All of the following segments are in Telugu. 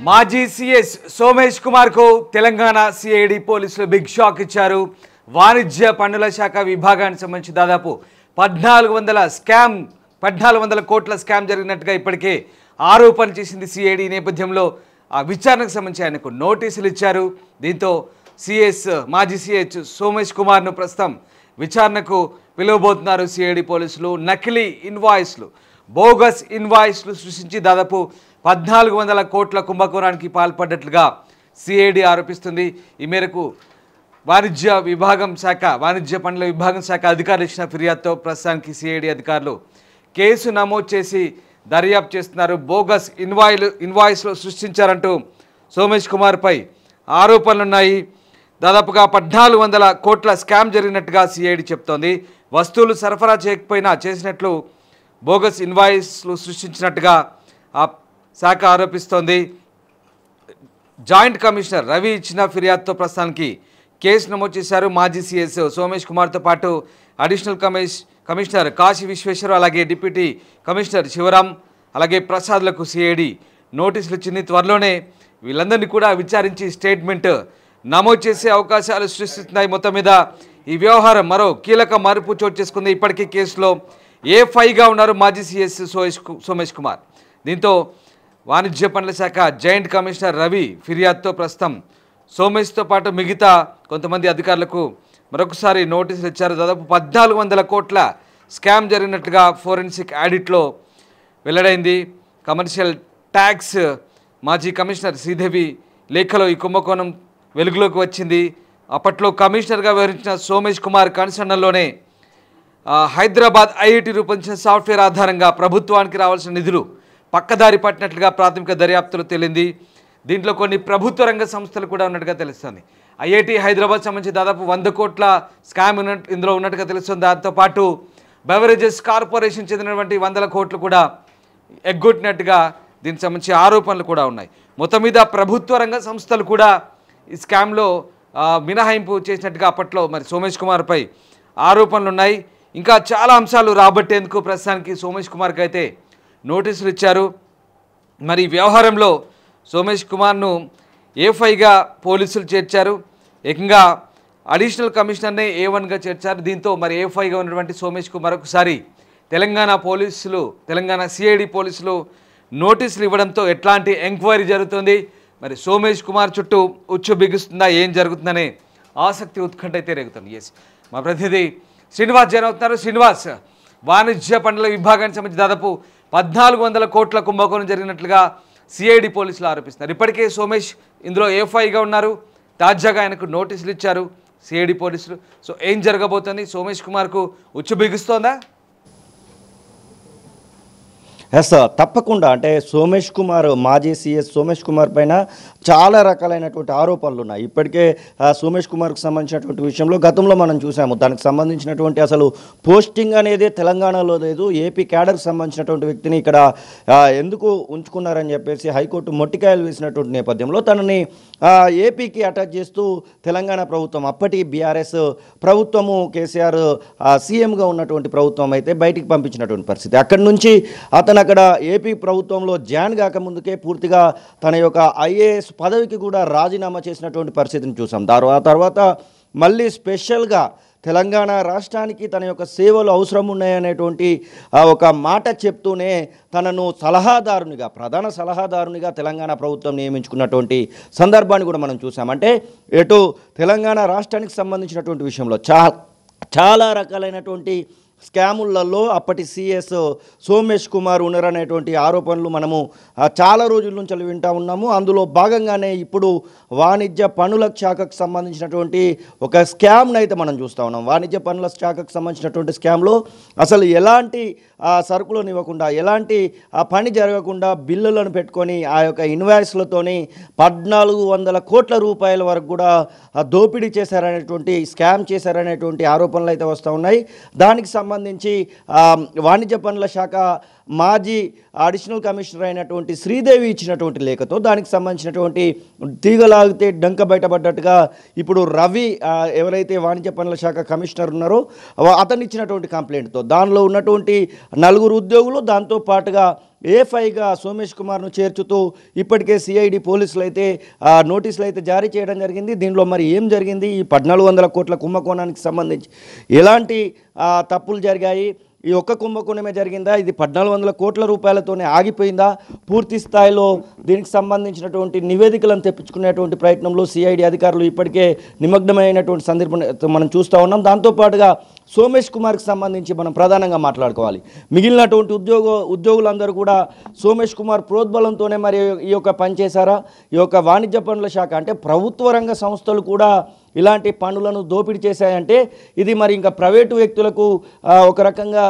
మాజీ సీఎస్ సోమేష్ కుమార్ కు తెలంగాణ సిఐడి పోలీసులు బిగ్ షాక్ ఇచ్చారు. వాణిజ్య పన్నుల శాఖ విభాగానికి సంబంధించి దాదాపు 1400 కోట్ల స్కామ్ జరిగినట్టుగా ఇప్పటికే ఆరోపణలు చేసింది సిఐడి. నేపథ్యంలో ఆ విచారణకు సంబంధించి ఆయనకు నోటీసులు ఇచ్చారు. దీంతో మాజీ సీఎస్ సోమేష్ కుమార్ను ప్రస్తుతం విచారణకు పిలువబోతున్నారు సిఐడి పోలీసులు. నకిలీ ఇన్వాయిస్లు, బోగస్ ఇన్వాయిస్లు సృష్టించి దాదాపు 1400 కోట్ల కుంభకోణానికి పాల్పడ్డట్లుగా సిఐడి ఆరోపిస్తుంది. ఈ మేరకు వాణిజ్య పన్నుల విభాగం శాఖ అధికారులు ఇచ్చిన ఫిర్యాదుతో ప్రస్తుతానికి సిఐడి అధికారులు కేసు నమోదు చేసి దర్యాప్తు చేస్తున్నారు. బోగస్ ఇన్వాయిస్లు సృష్టించారంటూ సోమేష్ కుమార్పై ఆరోపణలున్నాయి. దాదాపుగా 1400 కోట్ల స్కామ్ జరిగినట్టుగా సిఐడి చెప్తోంది. వస్తువులు సరఫరా చేయకపోయినా చేసినట్లు బోగస్ ఇన్వాయిస్లు సృష్టించినట్టుగా ఆ శాఖ ఆరోపిస్తోంది. జాయింట్ కమిషనర్ రవి ఇచ్చిన ఫిర్యాదుతో ప్రస్తుతానికి కేసు నమోదు చేశారు. మాజీ సీఎస్ సోమేష్ కుమార్తో పాటు అడిషనల్ కమిషనర్ కాశీ విశ్వేశ్వర, అలాగే డిప్యూటీ కమిషనర్ శివరాం, అలాగే ప్రసాద్లకు సిఐడి నోటీసులు ఇచ్చింది. త్వరలోనే వీళ్ళందరినీ కూడా విచారించి స్టేట్మెంట్ నమోదు చేసే అవకాశాలు సృష్టిస్తున్నాయి. మొత్తం మీద ఈ వ్యవహారం మరో కీలక మార్పు చోటు చేసుకుంది. ఇప్పటికీ కేసులో A5గా ఉన్నారు మాజీ సీఎస్ సోమేష్ కుమార్. దీంతో వాణిజ్య పన్నుల శాఖ జాయింట్ కమిషనర్ రవి ఫిర్యాదుతో ప్రస్తుతం సోమేష్తో పాటు మిగతా కొంతమంది అధికారులకు మరొకసారి నోటీసులు ఇచ్చారు. దాదాపు 1400 కోట్ల స్కామ్ జరిగినట్లుగా ఫోరెన్సిక్ ఆడిట్లో వెల్లడైంది. కమర్షియల్ ట్యాక్స్ మాజీ కమిషనర్ శ్రీదేవి లేఖలో ఈ కుంభకోణం వెలుగులోకి వచ్చింది. అప్పట్లో కమిషనర్గా వ్యవహరించిన సోమేష్ కుమార్ కన్సర్న్లోనే హైదరాబాద్ ఐఐటి రూపొందించిన సాఫ్ట్వేర్ ఆధారంగా ప్రభుత్వానికి రావాల్సిన నిధులు పక్కదారి పట్టినట్లుగా ప్రాథమిక దర్యాప్తులు తేలింది. దీంట్లో కొన్ని ప్రభుత్వ రంగ సంస్థలు కూడా ఉన్నట్టుగా తెలుస్తుంది. ఐఐటి హైదరాబాద్ సంబంధించి దాదాపు 100 కోట్ల స్కామ్ ఇందులో ఉన్నట్టుగా తెలుస్తుంది. దాంతోపాటు బెవరేజెస్ కార్పొరేషన్ చెందినటువంటి 100 కోట్లు కూడా ఎగ్గొట్టినట్టుగా దీనికి సంబంధించి ఆరోపణలు కూడా ఉన్నాయి. మొత్తం మీద ప్రభుత్వ రంగ సంస్థలు కూడా ఈ స్కామ్లో మినహాయింపు చేసినట్టుగా అప్పట్లో మరి సోమేష్ కుమార్పై ఆరోపణలు ఉన్నాయి. ఇంకా చాలా అంశాలు రాబట్టేందుకు ప్రస్తుతానికి సోమేష్ కుమార్కి అయితే నోటీసులు ఇచ్చారు. మరి వ్యవహారంలో సోమేష్ కుమార్ను A5గా పోలీసులు చేర్చారు. ఏకంగా అడిషనల్ కమిషనర్నే A1గా చేర్చారు. దీంతో మరి A5గా ఉన్నటువంటి సోమేష్ కుమార్ ఒకసారి తెలంగాణ సిఐడి పోలీసులు నోటీసులు ఇవ్వడంతో ఎట్లాంటి ఎంక్వైరీ జరుగుతుంది, మరి సోమేష్ కుమార్ చుట్టూ ఉచ్చు బిగుస్తుందా, ఏం జరుగుతుందనే ఆసక్తి ఉత్కంఠ అయితే రేగుతుంది. మా ప్రతినిధి శ్రీనివాస్ జాయిన్ అవుతున్నారు. శ్రీనివాస్, వాణిజ్య పన్నుల విభాగానికి సంబంధించి దాదాపు 1400 కోట్ల కుంభకోణం జరిగినట్లుగా సిఐడి పోలీసులు ఆరోపిస్తున్నారు. ఇప్పటికే సోమేష్ ఇందులో A5గా ఉన్నారు. తాజాగా ఆయనకు నోటీసులు ఇచ్చారు సిఐడి పోలీసులు. సో ఏం జరగబోతుంది? సోమేష్ కుమార్కు ఉచ్చు బిగుస్తోందా? తప్పకుండా. అంటే సోమేష్ కుమార్, మాజీ సీఎస్ సోమేష్ కుమార్ పైన చాలా రకాలైనటువంటి ఆరోపణలు ఉన్నాయి. ఇప్పటికే సోమేష్ కుమార్కు సంబంధించినటువంటి విషయంలో గతంలో మనం చూసాము. దానికి సంబంధించినటువంటి అసలు పోస్టింగ్ అనేది తెలంగాణలో లేదు. ఏపీ క్యాడర్కి సంబంధించినటువంటి వ్యక్తిని ఇక్కడ ఎందుకు ఉంచుకున్నారని చెప్పేసి హైకోర్టు మొట్టికాయలు వేసినటువంటి నేపథ్యంలో తనని ఏపీకి అటాచ్ చేస్తూ తెలంగాణ ప్రభుత్వం, అప్పటి బీఆర్ఎస్ ప్రభుత్వము, కేసీఆర్ సీఎంగా ఉన్నటువంటి ప్రభుత్వం అయితే బయటికి పంపించినటువంటి పరిస్థితి. అక్కడి నుంచి అతను అక్కడ ఏపీ ప్రభుత్వంలో జాయిన్ కాకముందుకే పూర్తిగా తన యొక్క ఐఏఎస్ పదవికి కూడా రాజీనామా చేసినటువంటి పరిస్థితిని చూసాం. ఆ తర్వాత మళ్ళీ స్పెషల్గా తెలంగాణ రాష్ట్రానికి తన యొక్క సేవలు అవసరం ఉన్నాయనేటువంటి ఒక మాట చెప్తూనే తనను ప్రధాన సలహాదారునిగా తెలంగాణ ప్రభుత్వం నియమించుకున్నటువంటి సందర్భాన్ని కూడా మనం చూసాం. అంటే ఎటు తెలంగాణ రాష్ట్రానికి సంబంధించినటువంటి విషయంలో చాలా రకాలైనటువంటి స్కాములలో అప్పటి సీఎస్ సోమేష్ కుమార్ ఉన్నారనేటువంటి ఆరోపణలు మనము చాలా రోజుల నుంచి వింటూ ఉన్నాము. అందులో భాగంగానే ఇప్పుడు వాణిజ్య పన్నుల శాఖకు సంబంధించినటువంటి ఒక స్కామ్ను అయితే మనం చూస్తూ ఉన్నాం. వాణిజ్య పన్నుల శాఖకు సంబంధించినటువంటి స్కామ్లో అసలు ఎలాంటి సరుకులను ఇవ్వకుండా, ఎలాంటి పని జరగకుండా బిల్లులను పెట్టుకొని ఆ యొక్క ఇన్వాయిస్లతోని 1400 కోట్ల రూపాయల వరకు కూడా దోపిడీ చేశారనేటువంటి, స్కామ్ చేశారనేటువంటి ఆరోపణలు అయితే వస్తూ ఉన్నాయి. దానికి సంబంధించి వాణిజ్య పన్నుల శాఖ మాజీ అడిషనల్ కమిషనర్ అయినటువంటి శ్రీదేవి ఇచ్చినటువంటి లేఖతో దానికి సంబంధించినటువంటి తీగలాగితే డంక బయటపడ్డట్టుగా ఇప్పుడు రవి ఎవరైతే వాణిజ్య పనుల శాఖ కమిషనర్ ఉన్నారో అతను ఇచ్చినటువంటి కంప్లైంట్తో దానిలో ఉన్నటువంటి 4 ఉద్యోగులు దాంతో పాటుగా ఏఫ్ఐగా సోమేష్ కుమార్ను చేర్చుతూ ఇప్పటికే సిఐడి పోలీసులు అయితే నోటీసులు అయితే జారీ చేయడం జరిగింది. దీనిలో మరి ఏం జరిగింది, ఈ 1400 కోట్ల కుంభకోణానికి సంబంధించి ఎలాంటి తప్పులు జరిగాయి, ఈ ఒక్క కుంభకోణమే జరిగిందా, ఇది 1400 కోట్ల రూపాయలతోనే ఆగిపోయిందా, పూర్తి స్థాయిలో దీనికి సంబంధించినటువంటి నివేదికలను తెప్పించుకునేటువంటి ప్రయత్నంలో సిఐడి అధికారులు ఇప్పటికే నిమగ్నమైనటువంటి సందర్భం మనం చూస్తూ ఉన్నాం. దాంతోపాటుగా సోమేష్ కుమార్కి సంబంధించి మనం ప్రధానంగా మాట్లాడుకోవాలి. మిగిలినటువంటి ఉద్యోగులందరూ కూడా సోమేష్ కుమార్ ప్రోద్బలంతోనే మరి ఈ యొక్క పనిచేశారా, ఈ యొక్క వాణిజ్య పనుల శాఖ అంటే ప్రభుత్వ రంగ సంస్థలు కూడా ఇలాంటి పనులను దోపిడీ చేశాయంటే ఇది మరి ఇంకా ప్రైవేటు వ్యక్తులకు ఒక రకంగా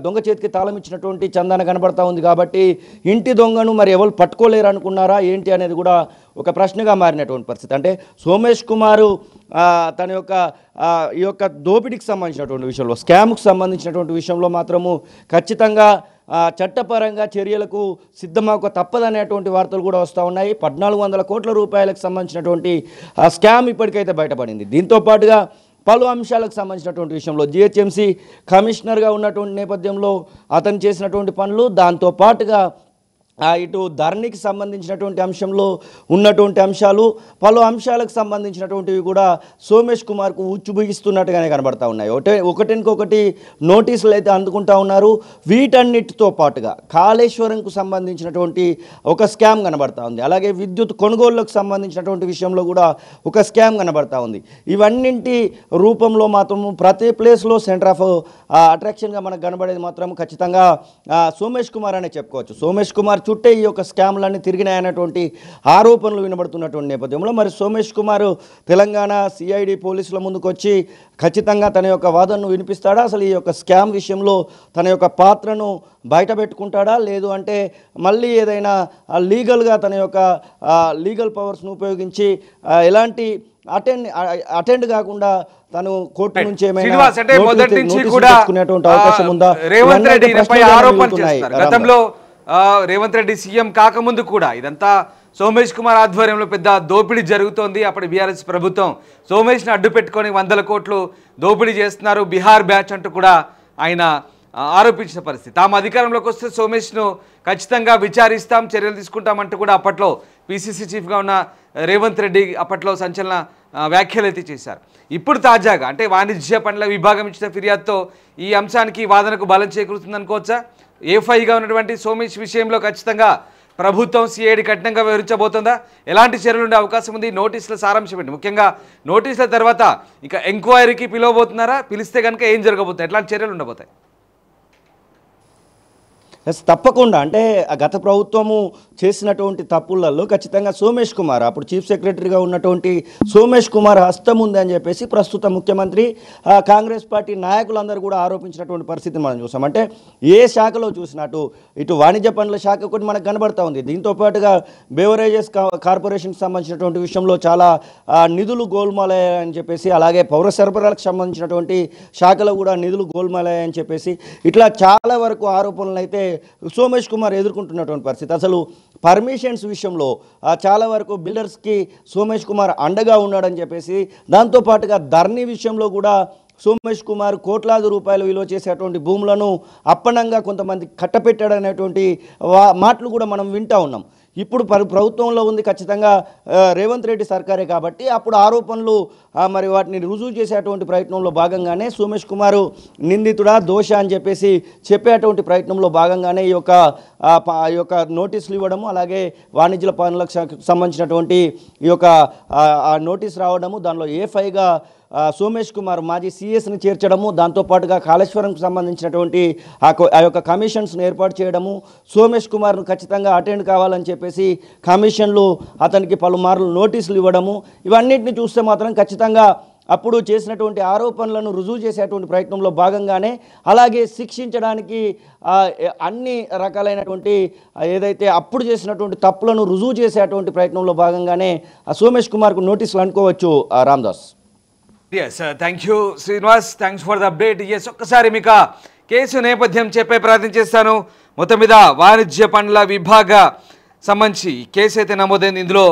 దొంగ చేతికి తాళం ఇచ్చినటువంటి చందాన కనబడతా ఉంది. కాబట్టి ఇంటి దొంగను మరి ఎవరు పట్టుకోలేరు అనుకున్నారా ఏంటి అనేది కూడా ఒక ప్రశ్నగా మారినటువంటి పరిస్థితి. అంటే సోమేష్ కుమారు తన యొక్క ఈ యొక్క దోపిడీకి సంబంధించినటువంటి విషయంలో, స్కామ్కు సంబంధించినటువంటి విషయంలో మాత్రము ఖచ్చితంగా చట్టపరంగా చర్యలకు సిద్ధమవక తప్పదనేటువంటి వార్తలు కూడా వస్తూ ఉన్నాయి. 1400 కోట్ల రూపాయలకు సంబంధించినటువంటి స్కామ్ ఇప్పటికైతే బయటపడింది. దీంతో పాటుగా పలు అంశాలకు సంబంధించినటువంటి విషయంలో జిహెచ్ఎంసీ కమిషనర్గా ఉన్నటువంటి నేపథ్యంలో అతను చేసినటువంటి పనులు, దాంతో పాటుగా ఇటు ధరణికి సంబంధించినటువంటి అంశంలో ఉన్నటువంటి అంశాలు, పలు అంశాలకు సంబంధించినటువంటివి కూడా సోమేష్ కుమార్కు ఉచ్చుబిగిస్తున్నట్టుగానే కనబడతా ఉన్నాయి. ఒకటికొకటి నోటీసులు అయితే అందుకుంటా ఉన్నారు. వీటన్నిటితో పాటుగా కాళేశ్వరంకు సంబంధించినటువంటి ఒక స్కామ్ కనబడతా ఉంది. అలాగే విద్యుత్ కొనుగోళ్లకు సంబంధించినటువంటి విషయంలో కూడా ఒక స్కామ్ కనబడతా ఉంది. ఇవన్నింటి రూపంలో మాత్రము ప్రతి ప్లేస్లో సెంటర్ ఆఫ్ అట్రాక్షన్గా మనకు కనబడేది మాత్రం ఖచ్చితంగా సోమేష్ కుమార్ అనే చెప్పుకోవచ్చు. సోమేష్ కుమార్ చుట్టే ఈ యొక్క స్కామ్లన్నీ తిరిగినాయనేటువంటి ఆరోపణలు వినబడుతున్నటువంటి నేపథ్యంలో మరి సోమేష్ కుమార్ తెలంగాణ సిఐడి పోలీసుల ముందుకు వచ్చి ఖచ్చితంగా తన యొక్క వాదనను వినిపిస్తాడా, అసలు ఈ యొక్క స్కామ్ విషయంలో తన యొక్క పాత్రను బయట పెట్టుకుంటాడా, లేదు అంటే మళ్ళీ ఏదైనా లీగల్గా తన యొక్క లీగల్ పవర్స్ను ఉపయోగించి ఎలాంటి అటెండ్ కాకుండా తను కోర్టు నుంచి ఏమైనా అవకాశం ఉందా? రేవంత్ రెడ్డిపై ఆరోపణలు చేస్తారు. గతంలో రేవంత్ రెడ్డి సీఎం కాకముందు కూడా ఇదంతా సోమేష్ కుమార్ ఆధ్వర్యంలో పెద్ద దోపిడీ జరుగుతోంది. అప్పుడు బీఆర్ఎస్ ప్రభుత్వం సోమేష్ను అడ్డు పెట్టుకొని 100 కోట్లు దోపిడీ చేస్తున్నారు, బీహార్ బ్యాచ్ అంటూ కూడా ఆయన ఆరోపించిన పరిస్థితి. తాము అధికారంలోకి వస్తే సోమేష్ను ఖచ్చితంగా విచారిస్తాం, చర్యలు తీసుకుంటామంటూ కూడా అప్పట్లో పిసిసి చీఫ్గా ఉన్న రేవంత్ రెడ్డి అప్పట్లో సంచలన వ్యాఖ్యలు అయితే చేశారు. ఇప్పుడు తాజాగా అంటే వాణిజ్య పనుల విభాగం ఇచ్చిన ఫిర్యాదుతో ఈ అంశానికి వాదనకు బలం చేకూరుతుంది అనుకోవచ్చా? ఏఫ్ఐగా ఉన్నటువంటి సోమేష్ విషయంలో ఖచ్చితంగా ప్రభుత్వం సిఐడి కఠినంగా వివరించబోతుందా? ఎలాంటి చర్యలు ఉండే అవకాశం ఉంది? నోటీసుల సారాంశం ఏంటి? ముఖ్యంగా నోటీసుల తర్వాత ఇక ఎంక్వైరీకి పిలవబోతున్నారా? పిలిస్తే కనుక ఏం జరగబోతుంది? ఎట్లాంటి చర్యలు ఉండబోతాయి? తప్పకుండా అంటే గత ప్రభుత్వము చేసినటువంటి తప్పులలో ఖచ్చితంగా సోమేష్ కుమార్ అప్పుడు చీఫ్ సెక్రటరీగా ఉన్నటువంటి సోమేష్ కుమార్ హస్తం ఉంది అని చెప్పేసి ప్రస్తుత ముఖ్యమంత్రి కాంగ్రెస్ పార్టీ నాయకులందరూ కూడా ఆరోపించినటువంటి పరిస్థితిని మనం చూసాం. అంటే ఏ శాఖలో చూసినట్టు ఇటు వాణిజ్య పనుల శాఖ కూడా మనకు కనబడతా ఉంది. దీంతో పాటుగా బేవరేజెస్ కార్పొరేషన్కి సంబంధించినటువంటి విషయంలో చాలా నిధులు గోల్మాలయ్యాయని చెప్పేసి, అలాగే పౌర సరఫరాలకు సంబంధించినటువంటి శాఖలో కూడా నిధులు గోల్మాలయ్యాయని చెప్పేసి ఇట్లా చాలా వరకు ఆరోపణలు అయితే సోమేష్ కుమార్ ఎదుర్కొంటున్నటువంటి పరిస్థితి. అసలు పర్మిషన్స్ విషయంలో చాలా వరకు బిల్డర్స్కి సోమేష్ కుమార్ అండగా ఉన్నాడని చెప్పేసి, దాంతోపాటుగా ధరణి విషయంలో కూడా సోమేష్ కుమార్ కోట్లాది రూపాయలు విలువ చేసేటువంటి భూములను అప్పనంగా కొంతమంది కట్టపెట్టాడనేటువంటి మాటలు కూడా మనం వింటూ ఉన్నాం. ఇప్పుడు ప్రభుత్వంలో ఉంది ఖచ్చితంగా రేవంత్ రెడ్డి సర్కారే కాబట్టి అప్పుడు ఆరోపణలు మరి వాటిని రుజువు చేసేటువంటి ప్రయత్నంలో భాగంగానే సోమేష్ కుమారు నిందితుడా దోష అని చెప్పేసి చెప్పేటువంటి ప్రయత్నంలో భాగంగానే ఈ యొక్క నోటీసులు ఇవ్వడము, అలాగే వాణిజ్య పనులకు సంబంధించినటువంటి ఈ యొక్క నోటీస్ రావడము, దానిలో ఏఫ్ఐగా సోమేష్ కుమార్ మాజీ సిఎస్ని చేర్చడము, దాంతోపాటుగా కాళేశ్వరంకు సంబంధించినటువంటి ఆ యొక్క కమిషన్స్ను ఏర్పాటు చేయడము, సోమేష్ కుమార్ను ఖచ్చితంగా అటెండ్ కావాలని చెప్పేసి కమిషన్లు అతనికి పలుమార్లు నోటీసులు ఇవ్వడము, ఇవన్నిటిని చూస్తే మాత్రం ఖచ్చితంగా అప్పుడు చేసినటువంటి ఆరోపణలను రుజువు చేసేటువంటి ప్రయత్నంలో భాగంగానే, అలాగే శిక్షించడానికి అన్ని రకాలైనటువంటి ఏదైతే అప్పుడు చేసినటువంటి తప్పులను రుజువు చేసేటువంటి ప్రయత్నంలో భాగంగానే సోమేష్ కుమార్కు నోటీసులు అనుకోవచ్చు. Ramdas. Yes, thank you, Srinivas. Thanks for the update. Yes, ఒక్కసారి మీకు కేసు నేపథ్యం చెప్పే ప్రయత్నం చేస్తాను. మొత్తం మీద వాణిజ్య పనుల విభాగ సంబంధించి కేసు అయితే నమోదైంది. ఇందులో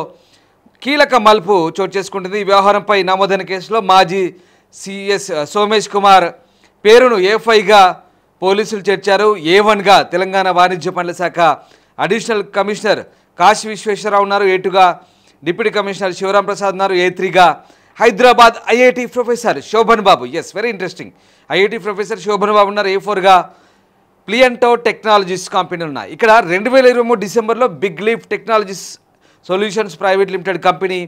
కీలక మలుపు చోటు చేసుకుంటుంది. ఈ వ్యవహారంపై నమోదైన కేసులో మాజీ సిఎస్ సోమేష్ కుమార్ పేరును A5గా పోలీసులు చేర్చారు. A1గా తెలంగాణ వాణిజ్య పనుల శాఖ అడిషనల్ కమిషనర్ కాశీ విశ్వేశ్వరరావు ఉన్నారు. A2గా డిప్యూటీ కమిషనర్ శివరాం ప్రసాద్ ఉన్నారు. A3గా Hyderabad IIT professor Shobhan Babu, yes very interesting, IIT professor Shobhan Babu ఉన్నారు. A4గా ప్లియంటో టెక్నాలజీస్ కంపెనీలు ఉన్నాయి. ఇక్కడ 2023 డిసెంబర్లో big leaf technologies solutions private limited company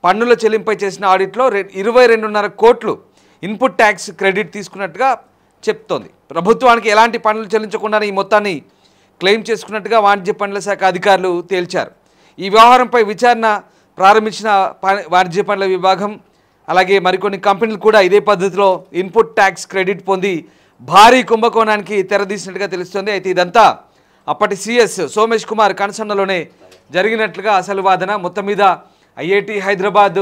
పన్నుల చెల్లింపై చేసిన ఆడిట్లో 22.5 కోట్లు ఇన్పుట్ ట్యాక్స్ క్రెడిట్ తీసుకున్నట్టుగా చెప్తోంది. ప్రభుత్వానికి ఎలాంటి పన్నులు చెల్లించకుండానే ఈ మొత్తాన్ని క్లెయిమ్ చేసుకున్నట్టుగా వాణిజ్య పనుల శాఖ అధికారులు తేల్చారు. ఈ వ్యవహారంపై విచారణ ప్రారంభించిన వాణిజ్య పనుల విభాగం అలాగే మరికొన్ని కంపెనీలు కూడా ఇదే పద్ధతిలో ఇన్పుట్ ట్యాక్స్ క్రెడిట్ పొంది భారీ కుంభకోణానికి తెరదీసినట్టుగా తెలుస్తోంది. అయితే ఇదంతా అప్పటి సిఎస్ సోమేష్ కుమార్ కన్సర్న్లోనే జరిగినట్లుగా అసలు వాదన. మొత్తం మీద IIT హైదరాబాద్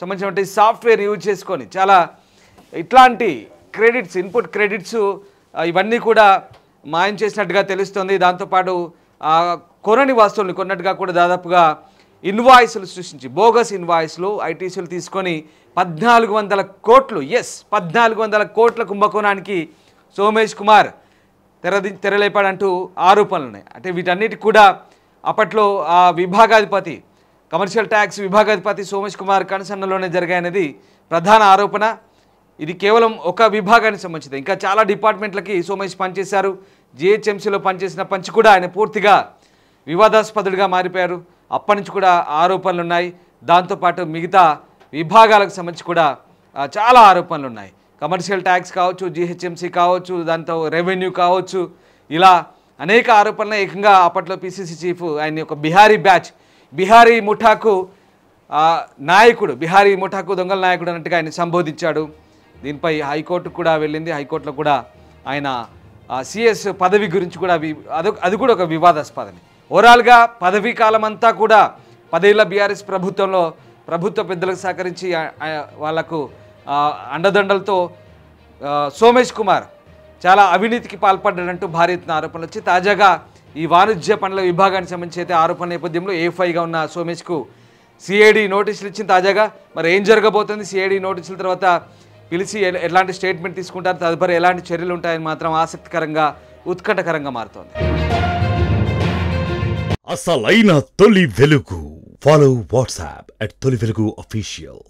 సంబంధించిన సాఫ్ట్వేర్ యూజ్ చేసుకొని చాలా ఇట్లాంటి క్రెడిట్స్, ఇన్పుట్ క్రెడిట్స్ ఇవన్నీ కూడా మాయం చేసినట్టుగా తెలుస్తుంది. దాంతోపాటు కొనని వస్తువులను కొన్నట్టుగా కూడా దాదాపుగా ఇన్వాయిస్లు సృష్టించి బోగస్ ఇన్వాయిస్లు ఐటీసీలు తీసుకొని 1400 కోట్లు, 1400 కోట్ల కుంభకోణానికి సోమేష్ కుమార్ తెరలేపాడంటూ ఆరోపణలు ఉన్నాయి. అంటే వీటన్నిటికి కూడా అప్పట్లో ఆ విభాగాధిపతి, కమర్షియల్ ట్యాక్స్ విభాగాధిపతి సోమేష్ కుమార్ కన్సర్న్లోనే జరిగాయనేది ప్రధాన ఆరోపణ. ఇది కేవలం ఒక విభాగానికి సంబంధించింది. ఇంకా చాలా డిపార్ట్మెంట్లకి సోమేష్ పనిచేశారు. GHMCలో పనిచేసిన పంచి కూడా ఆయన పూర్తిగా వివాదాస్పదుడిగా మారిపోయారు. అప్పటి నుంచి కూడా ఆరోపణలు ఉన్నాయి. దాంతోపాటు మిగతా విభాగాలకు సంబంధించి కూడా చాలా ఆరోపణలు ఉన్నాయి. కమర్షియల్ ట్యాక్స్ కావచ్చు, GHMC కావచ్చు, దాంతో రెవెన్యూ కావచ్చు, ఇలా అనేక ఆరోపణలు. ఏకంగా అప్పట్లో PCC చీఫ్ ఆయన ఒక బిహారీ ముఠాకు నాయకుడు, బిహారీ ముఠాకు దొంగల నాయకుడు అన్నట్టుగా ఆయన సంబోధించాడు. దీనిపై హైకోర్టు కూడా వెళ్ళింది. హైకోర్టులో కూడా ఆయన సిఎస్ పదవి గురించి కూడా అది కూడా ఒక వివాదాస్పదమే. ఓవరాల్గా పదవీ కాలం అంతా కూడా 10 ఏళ్ల బీఆర్ఎస్ ప్రభుత్వంలో ప్రభుత్వ పెద్దలకు సహకరించి వాళ్లకు అండదండలతో సోమేష్ కుమార్ చాలా అవినీతికి పాల్పడ్డాడంటూ భారీ ఎత్తున ఆరోపణలు వచ్చి తాజాగా ఈ వాణిజ్య పనుల విభాగానికి సంబంధించి అయితే ఆరోపణ నేపథ్యంలో A5గా ఉన్న సోమేష్కు CID నోటీసులు ఇచ్చింది. తాజాగా మరి ఏం జరగబోతుంది, CID నోటీసుల తర్వాత పిలిచి ఎలాంటి స్టేట్మెంట్ తీసుకుంటారు, తదుపరి ఎలాంటి చర్యలు ఉంటాయని మాత్రం ఆసక్తికరంగా, ఉత్కంఠకరంగా మారుతోంది. అసలైన తొలి వెలుగు. ఫాలో వాట్సాప్ @తొలి వెలుగు official.